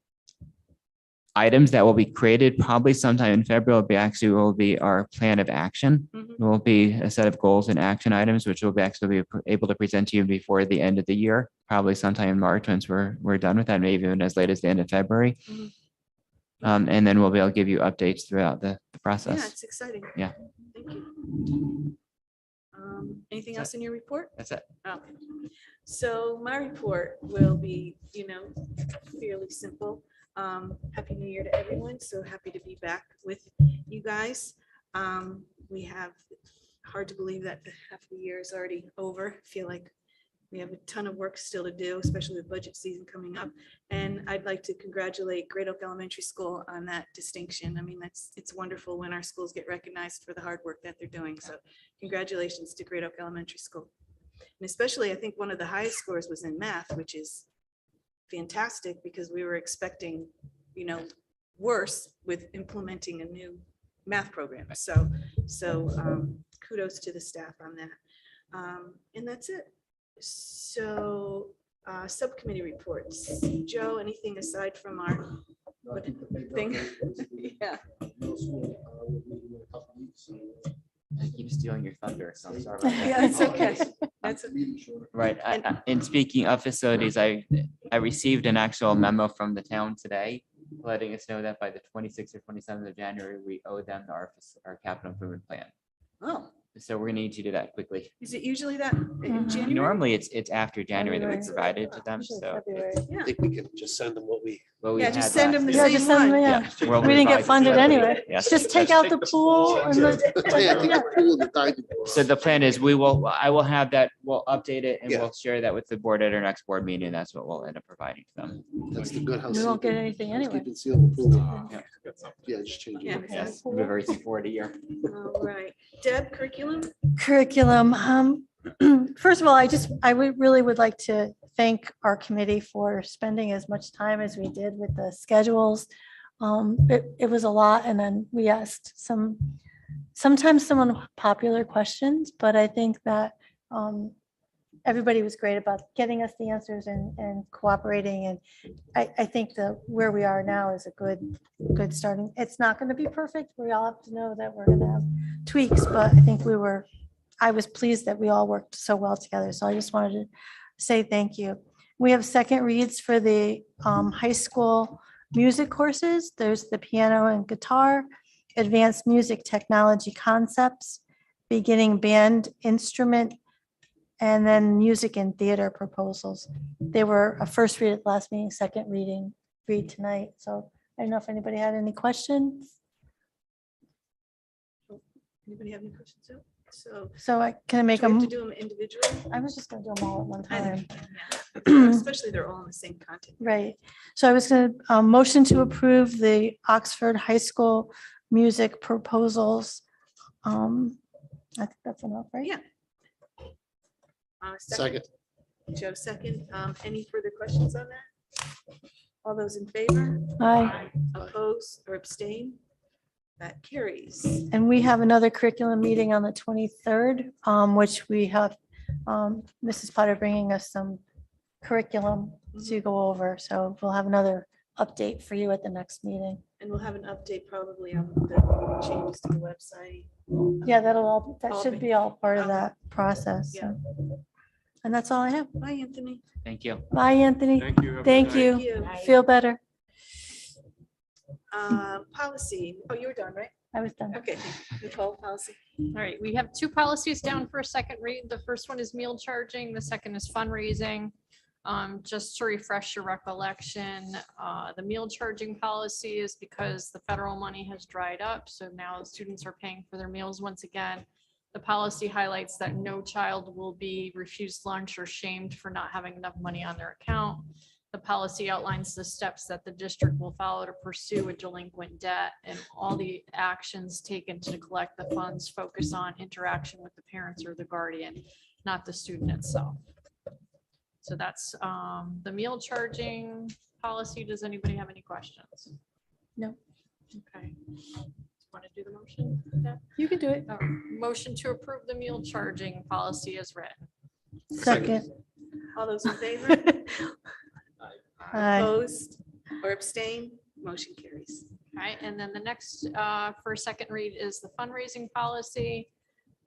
items that will be created probably sometime in February will be our plan of action. Mhm. It will be a set of goals and action items, which we'll be actually be able to present to you before the end of the year, probably sometime in March once we're done with that, maybe even as late as the end of February. Mhm. And then we'll be able to give you updates throughout the Yeah, process. it's exciting. Yeah. Thank you. Anything else in your report? That's it. Okay. So my report will be, fairly simple. Happy New Year to everyone. So happy to be back with you guys. We have, hard to believe that half the year is already over. Feel like we have a ton of work still to do, especially with budget season coming up. And I'd like to congratulate Great Oak Elementary School on that distinction. I mean, it's wonderful when our schools get recognized for the hard work that they're doing. So congratulations to Great Oak Elementary School. And especially, I think one of the highest scores was in math, which is fantastic because we were expecting worse with implementing a new math program. So kudos to the staff on that. And that's it. So subcommittee reports. Joe, anything aside from our thing? Yeah. I keep stealing your thunder, so I'm sorry. about that. Yeah, it's okay. That's Right, and speaking of facilities, I received an actual memo from the town today letting us know that by the 26th or 27th of January, we owe them our capital improvement plan. Oh, So we're gonna need to do that quickly. is it usually that in Mhm. January? Normally, it's after January that we February. provided to them, Usually so. February. Yeah. I think we can just send them what we. what we Yeah, had just send last them the year. Yeah, same just send them, one. yeah. We'll We didn't get revise it funded separately. anyway. Yes. Just take out the pool and the. Yeah, take the pool and the diving board. So the plan is I will have that, we'll update it and Yeah. we'll share that with the board at our next board meeting. That's what we'll end up providing to them. That's the good house. We won't get anything anyway. Housekeeping seal of approval. Yeah. Yeah, just change Yeah. it. Yes, we're very forward a year. All right. Deb, curriculum? Curriculum. First of all, I really would like to thank our committee for spending as much time as we did with the schedules. It was a lot, and then we asked sometimes some unpopular questions, but I think that everybody was great about getting us the answers and cooperating. And I think that where we are now is a good starting. It's not going to be perfect. We all have to know that we're going to have tweaks, but I think I was pleased that we all worked so well together. So I just wanted to say thank you. We have second reads for the high school music courses. There's the piano and guitar, advanced music technology concepts, beginning band instrument, and then music and theater proposals. They were a first read at last meeting, second read tonight. So I don't know if anybody had any questions. Anybody have any questions? No? So So can I make do we have to them? do them individually? I was just gonna do them all at one I time. think, yeah. Especially they're all in the same content. Right. So I was going to motion to approve the Oxford High School music proposals. I think that's enough, right? Yeah. Second. Joe, second. Any further questions on that? All those in favor? Aye. Oppose or abstain? That carries. And we have another curriculum meeting on the 23rd, which we have Mrs. Potter bringing us some curriculum to go over. So we'll have another update for you at the next meeting. And we'll have an update probably on the changes to the website. Yeah, that All should be- be all part of okay. that process. Yeah. so. And that's all I have. Bye, Anthony. Thank you. Bye, Anthony. Thank you. Thank Thank you. you. Feel better. Policy. Oh, you were done, right? I was done. Okay. Nicole, policy. All right, we have two policies down for a second read. The first one is meal charging, the second is fundraising. Just to refresh your recollection, the meal charging policy is because the federal money has dried up, so now the students are paying for their meals once again. The policy highlights that no child will be refused lunch or shamed for not having enough money on their account. The policy outlines the steps that the district will follow to pursue a delinquent debt, and all the actions taken to collect the funds focus on interaction with the parents or the guardian, not the student itself. So that's the meal charging policy. Does anybody have any questions? No. Okay. Want to do the motion? Yeah. You can do it. Motion to approve the meal charging policy as written. Second. All those in favor? Aye. Opposed or abstain? Motion carries. All right, and then the next for a second read is the fundraising policy.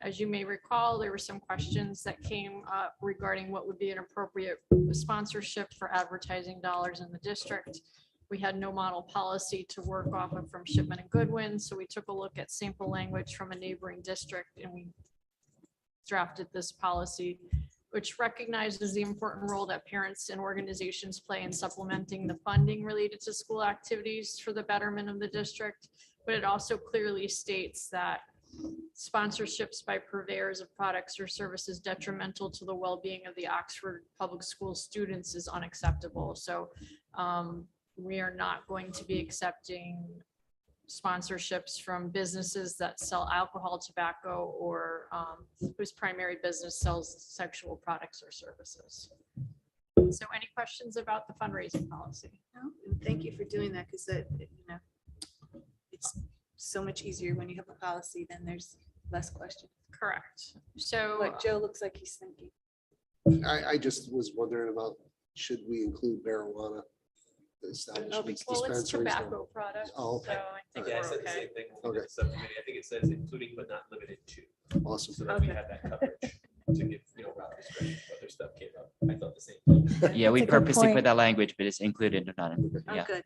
As you may recall, there were some questions that came up regarding what would be an appropriate sponsorship for advertising dollars in the district. We had no model policy to work off of from Shipman and Goodwin, so we took a look at sample language from a neighboring district and we drafted this policy, which recognizes the important role that parents and organizations play in supplementing the funding related to school activities for the betterment of the district. But it also clearly states that sponsorships by purveyors of products or services detrimental to the well-being of the Oxford Public Schools students is unacceptable. So we are not going to be accepting sponsorships from businesses that sell alcohol, tobacco, or whose primary business sells sexual products or services. So any questions about the fundraising policy? No, and thank you for doing that, because it's so much easier when you have a policy, then there's less questions. Correct. So But Joe looks like he's thinking. I just was wondering about, should we include marijuana? Establishments, well, it's dispensaries, no? tobacco products. Oh, okay. So I think Yeah, I we're said the okay. same thing. Okay. in the subcommittee. I think it says including but not limited to, Awesome. so that we Okay. had that coverage to give, broad discretion. If other stuff came up. I thought the same thing. Yeah, we That's a good purposely point. put that language, but it's included or not included. Oh, Yeah. good.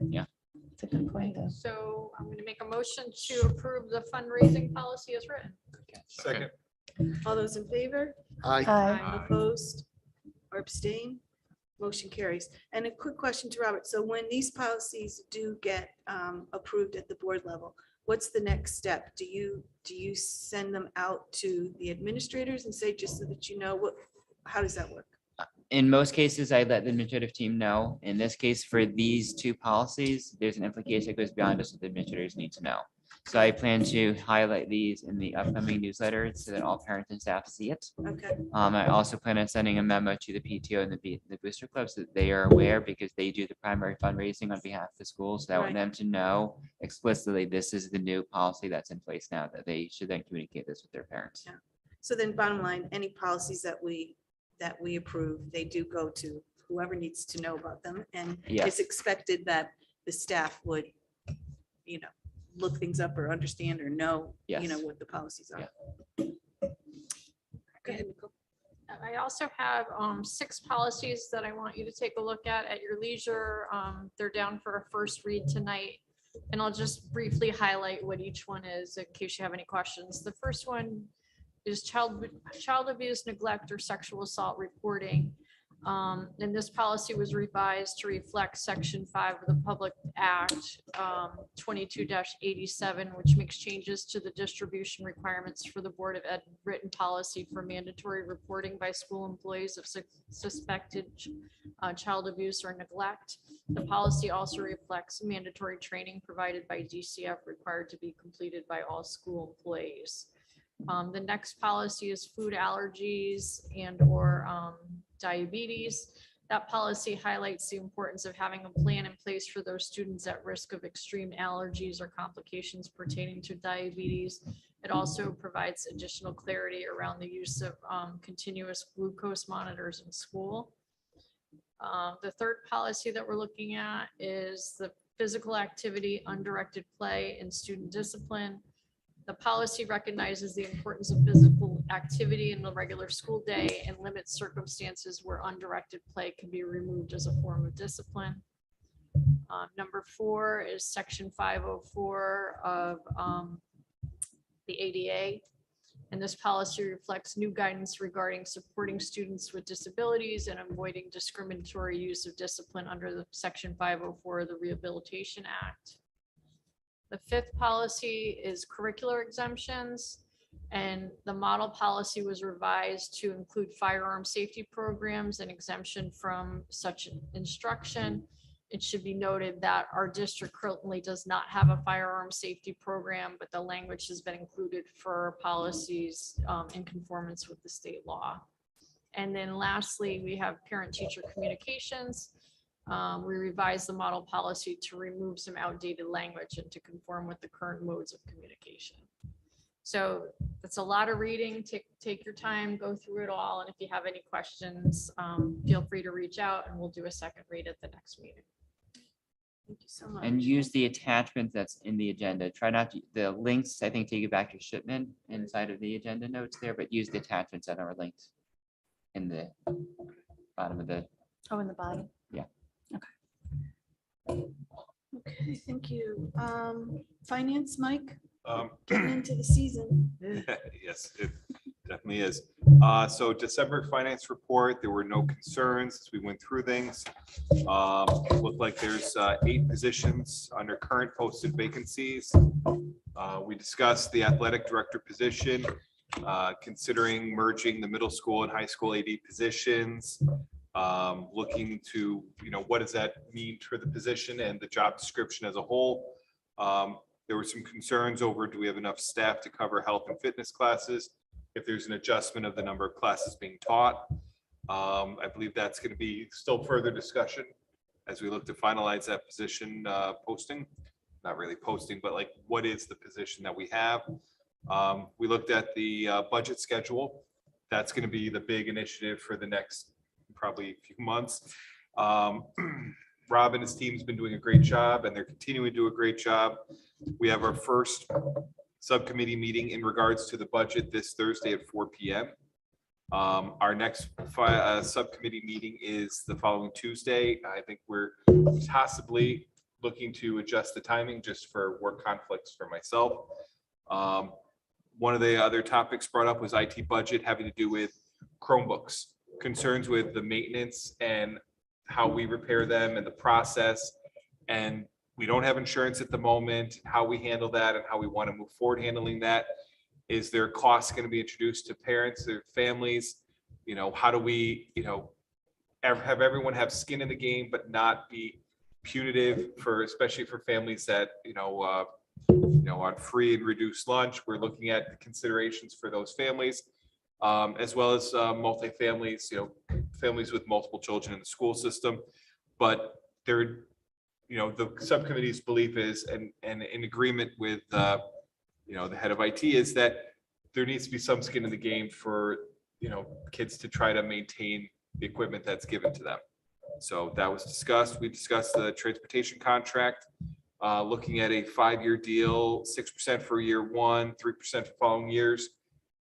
It's a good point, though. So I'm going to make a motion to approve the fundraising policy as written. Second. All those in favor? Aye. Aye. Opposed or abstain? Motion carries. And a quick question to Robert. So when these policies do get approved at the board level, what's the next step? Do you send them out to the administrators and say, just so that you know what, how does that work? In most cases, I let the administrative team know. In this case, for these two policies, there's an implication that goes beyond just what the administrators need to know. So I plan to highlight these in the upcoming newsletter so that all parents and staff see it. Okay, I also plan on sending a memo to the PTO and the booster clubs so that they are aware because they do the primary fundraising on behalf of the schools. So I want Right. them to know explicitly, this is the new policy that's in place now, that they should then communicate this with their parents. Yeah. so then bottom line, any policies that we approve, they do go to whoever needs to know about them. And Yes. it's expected that the staff would, look things up or understand or know, Yes. what the policies are. Yeah. Go ahead, Nicole. I also have 6 policies that I want you to take a look at your leisure. They're down for a first read tonight. And I'll just briefly highlight what each one is in case you have any questions. The first one is child abuse, neglect, or sexual assault reporting. And this policy was revised to reflect Section 5 of the Public Act 22-87, which makes changes to the distribution requirements for the Board of Ed written policy for mandatory reporting by school employees of suspected child abuse or neglect. The policy also reflects mandatory training provided by DCF required to be completed by all school employees. The next policy is food allergies and/or diabetes. That policy highlights the importance of having a plan in place for those students at risk of extreme allergies or complications pertaining to diabetes. It also provides additional clarity around the use of continuous glucose monitors in school. The third policy that we're looking at is the physical activity, undirected play, and student discipline. The policy recognizes the importance of physical activity in the regular school day and limits circumstances where undirected play can be removed as a form of discipline. Number 4 is Section 504 of the ADA. And this policy reflects new guidance regarding supporting students with disabilities and avoiding discriminatory use of discipline under the Section 504 of the Rehabilitation Act. The 5th policy is curricular exemptions, and the model policy was revised to include firearm safety programs and exemption from such instruction. It should be noted that our district currently does not have a firearm safety program, but the language has been included for policies in conformance with the state law. And then lastly, we have parent-teacher communications. We revised the model policy to remove some outdated language and to conform with the current modes of communication. So that's a lot of reading. Take your time, go through it all. And if you have any questions, feel free to reach out and we'll do a second read at the next meeting. Thank you so much. And use the attachment that's in the agenda. Try not to, the links, I think, take you back to shipment inside of the agenda notes there, but use the attachments that are linked in the bottom of the, Oh, in the bottom. Okay, thank you. Finance, Mike, Um, getting into the season. Yes, it definitely is. So December finance report, there were no concerns as we went through things. Looked like there's 8 positions under current posted vacancies. We discussed the athletic director position, considering merging the middle school and high school AD positions. Looking to, what does that mean for the position and the job description as a whole? There were some concerns over, do we have enough staff to cover health and fitness classes? If there's an adjustment of the number of classes being taught. I believe that's going to be still further discussion as we look to finalize that position posting. Not really posting, but like, what is the position that we have? We looked at the budget schedule. That's going to be the big initiative for the next probably few months. Rob and his team's been doing a great job, and they're continuing to do a great job. We have our first subcommittee meeting in regards to the budget this Thursday at 4 p.m. Our next subcommittee meeting is the following Tuesday. I think we're possibly looking to adjust the timing just for work conflicts for myself. One of the other topics brought up was IT budget having to do with Chromebooks, concerns with the maintenance and how we repair them and the process. And we don't have insurance at the moment, how we handle that and how we want to move forward handling that. Is there costs going to be introduced to parents, their families? You know, how do we, have everyone have skin in the game, but not be punitive for, especially for families that, on free and reduced lunch. We're looking at the considerations for those families, as well as multi-families, families with multiple children in the school system. But they're, the subcommittee's belief is, and in agreement with, the head of IT, is that there needs to be some skin in the game for, kids to try to maintain the equipment that's given to them. So that was discussed. We discussed the transportation contract, looking at a 5-year deal, 6% for year 1, 3% for following years.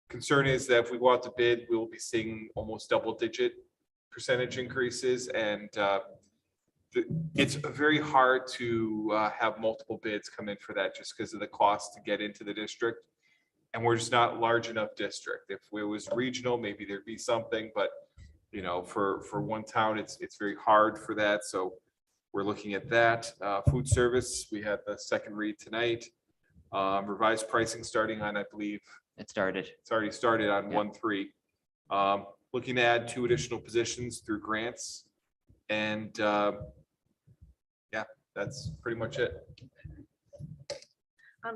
Concern is that if we go out to bid, we will be seeing almost double-digit percentage increases, and it's very hard to have multiple bids come in for that just because of the cost to get into the district. And we're just not large enough district. If it was regional, maybe there'd be something, but for one town, it's very hard for that. So we're looking at that. Food service, we had the second read tonight. Revised pricing starting on, I believe, It started. it's already started on Yeah. 1/3. Looking to add 2 additional positions through grants. And that's pretty much it.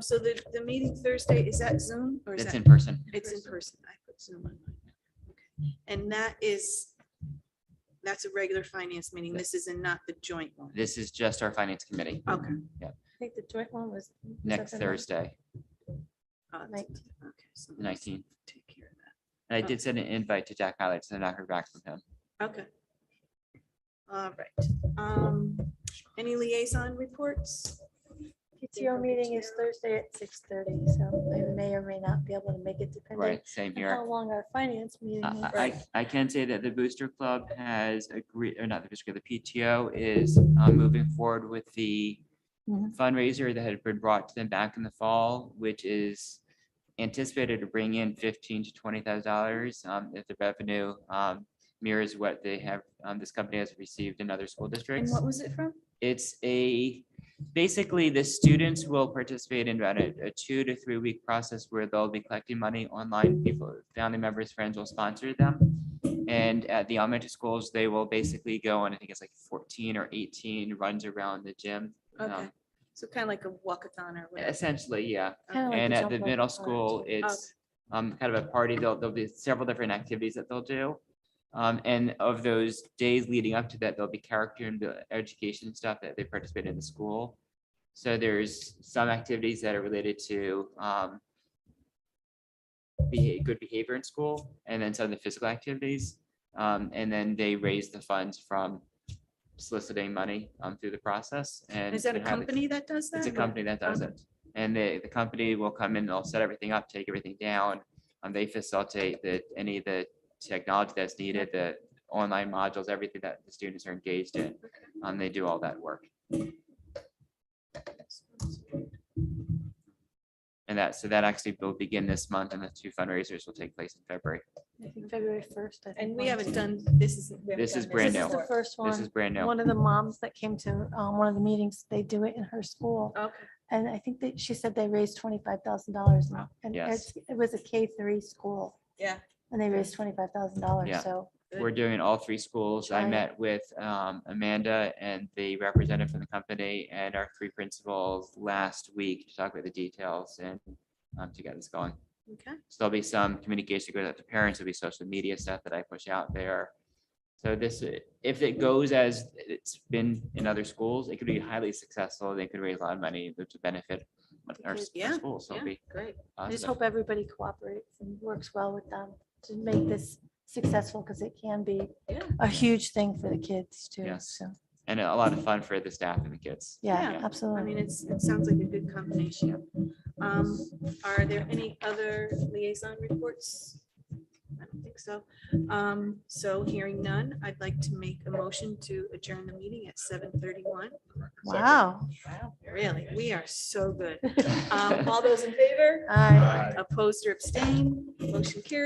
So the meeting Thursday, is that Zoom or is It's that? in person. It's in person. I put Zoom on mine. Okay. And that's a regular finance meeting. This is not the joint one. This is just our finance committee Okay. I think the joint one was. next September. Thursday, Okay. So the 19th. take care of that. And I did send an invite to Jack Highlights and I heard back from him. Okay. All right. Any liaison reports? PTO meeting is Thursday at 6:30, so I may or may not be able to make it depending Right, same on here. how long our finance meeting is. I can say that the Booster Club has agreed, or not the Booster Club, the PTO is moving forward with the Mhm. fundraiser that had been brought to them back in the fall, which is anticipated to bring in $15,000 to $20,000 if the revenue mirrors what they have, this company has received in other school And districts. what was it from? It's basically the students will participate in about a 2 to 3 week process where they'll be collecting money online. People, family members, friends will sponsor them. And at the elementary schools, they will basically go, and I think it's like 14 or 18 runs around the gym. Okay. So kind of like a walkathon or whatever. Essentially, yeah. Kinda like And the at the jump rope middle part, school, too. it's kind of a party. There'll be several different activities that they'll do. And of those days leading up to that, there'll be character and education stuff that they participate in the school. So there's some activities that are related to good behavior in school, and then some of the physical activities. And then they raise the funds from soliciting money through the process. And Is that a been having- company that does that? It's a company that does it. And the company will come in, they'll set everything up, take everything down. They facilitate any of the technology that's needed, the online modules, everything that the students are engaged in. They do all that work. And so that actually will begin this month, and the 2 fundraisers will take place in February. I think February 1st. I think And we one haven't too. done, this is. we haven't This is done brand This is new. the first This is one. brand new. One of the moms that came to one of the meetings, they do it in her school. Okay. And I think that she said they raised $25,000. And Yes. it was a K-3 school. Yeah. And they raised $25,000. Yeah. So We're doing it in all 3 schools. I Giant. met with Amanda and the representative from the company and our 3 principals last week to talk about the details and to get this going. Okay. So there'll be some communication going out to parents. There'll be social media stuff that I push out there. So this, if it goes as it's been in other schools, it could be highly successful. They could raise a lot of money to benefit our Yeah, schools. So it'll be Great. I just positive. hope everybody cooperates and works well with them to make this successful, because it can be Yeah. a huge thing for the kids too. Yes. So, And a lot of fun for the staff and the kids. yeah, Yeah. I absolutely. mean, it sounds like a good combination. Are there any other liaison reports? I don't think so. So hearing none, I'd like to make a motion to adjourn the meeting at 7:31. Wow. Really, we are so good. All those in favor? All right. Opposed or abstained? Motion carries.